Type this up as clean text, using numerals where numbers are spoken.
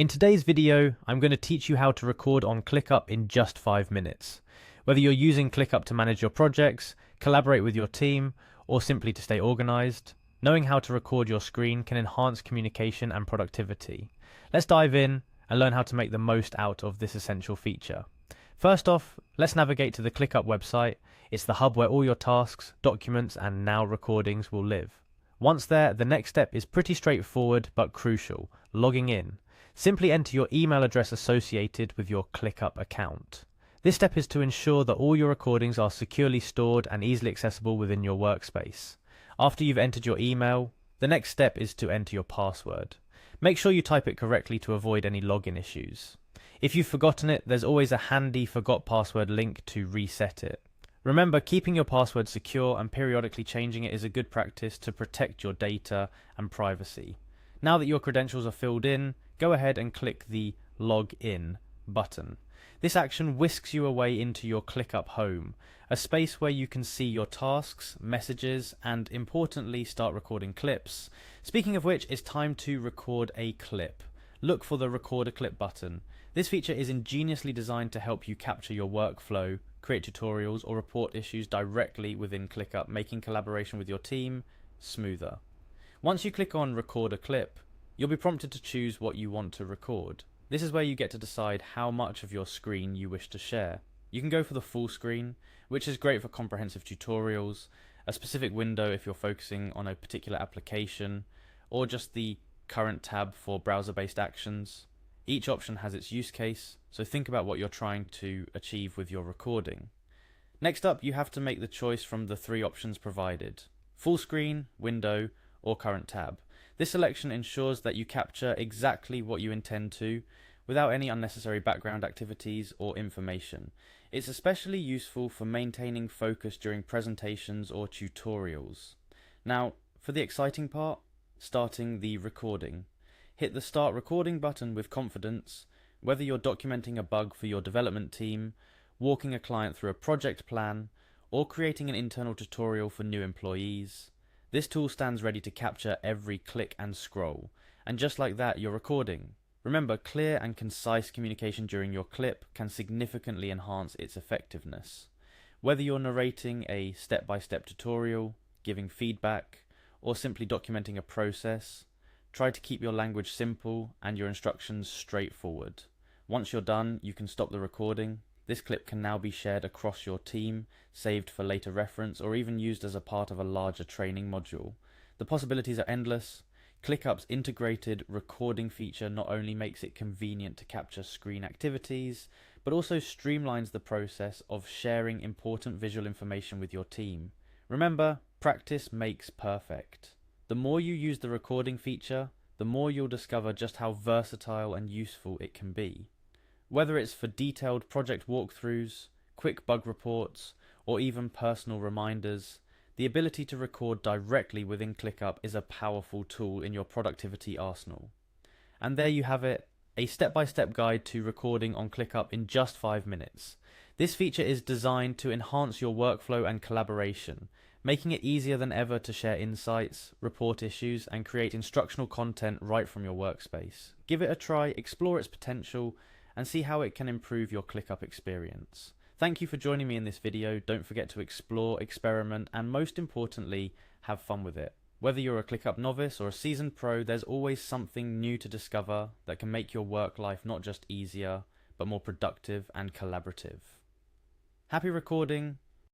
In today's video, I'm going to teach you how to record on Clickup in just 5 minutes. Whether you're using Clickup to manage your projects, collaborate with your team, or simply to stay organized, knowing how to record your screen can enhance communication and productivity. Let's dive in and learn how to make the most out of this essential feature. First off, let's navigate to the Clickup website. It's the hub where all your tasks, documents, and now recordings will live. Once there, the next step is pretty straightforward but crucial: logging in. Simply enter your email address associated with your Clickup account. This step is to ensure that all your recordings are securely stored and easily accessible within your workspace. After you've entered your email, the next step is to enter your password. Make sure you type it correctly to avoid any login issues. If you've forgotten it, there's always a handy forgot password link to reset it. Remember, keeping your password secure and periodically changing it is a good practice to protect your data and privacy. Now that your credentials are filled in, go ahead and click the Log In button. This action whisks you away into your Clickup home, a space where you can see your tasks, messages, and importantly, start recording clips. Speaking of which, it's time to record a clip. Look for the Record a Clip button. This feature is ingeniously designed to help you capture your workflow, create tutorials, or report issues directly within Clickup, making collaboration with your team smoother. Once you click on Record a Clip, you'll be prompted to choose what you want to record. This is where you get to decide how much of your screen you wish to share. You can go for the full screen, which is great for comprehensive tutorials, a specific window if you're focusing on a particular application, or just the current tab for browser-based actions. Each option has its use case, so think about what you're trying to achieve with your recording. Next up, you have to make the choice from the 3 options provided: full screen, window, or current tab. This selection ensures that you capture exactly what you intend to, without any unnecessary background activities or information. It's especially useful for maintaining focus during presentations or tutorials. Now, for the exciting part, starting the recording. Hit the Start Recording button with confidence, whether you're documenting a bug for your development team, walking a client through a project plan, or creating an internal tutorial for new employees. This tool stands ready to capture every click and scroll, and just like that, you're recording. Remember, clear and concise communication during your clip can significantly enhance its effectiveness. Whether you're narrating a step-by-step tutorial, giving feedback, or simply documenting a process, try to keep your language simple and your instructions straightforward. Once you're done, you can stop the recording. This clip can now be shared across your team, saved for later reference, or even used as a part of a larger training module. The possibilities are endless. Clickup's integrated recording feature not only makes it convenient to capture screen activities, but also streamlines the process of sharing important visual information with your team. Remember, practice makes perfect. The more you use the recording feature, the more you'll discover just how versatile and useful it can be. Whether it's for detailed project walkthroughs, quick bug reports, or even personal reminders, the ability to record directly within Clickup is a powerful tool in your productivity arsenal. And there you have it, a step-by-step guide to recording on Clickup in just 5 minutes. This feature is designed to enhance your workflow and collaboration, making it easier than ever to share insights, report issues, and create instructional content right from your workspace. Give it a try, explore its potential, and see how it can improve your Clickup experience. Thank you for joining me in this video. Don't forget to explore, experiment, and most importantly, have fun with it. Whether you're a Clickup novice or a seasoned pro, there's always something new to discover that can make your work life not just easier, but more productive and collaborative. Happy recording,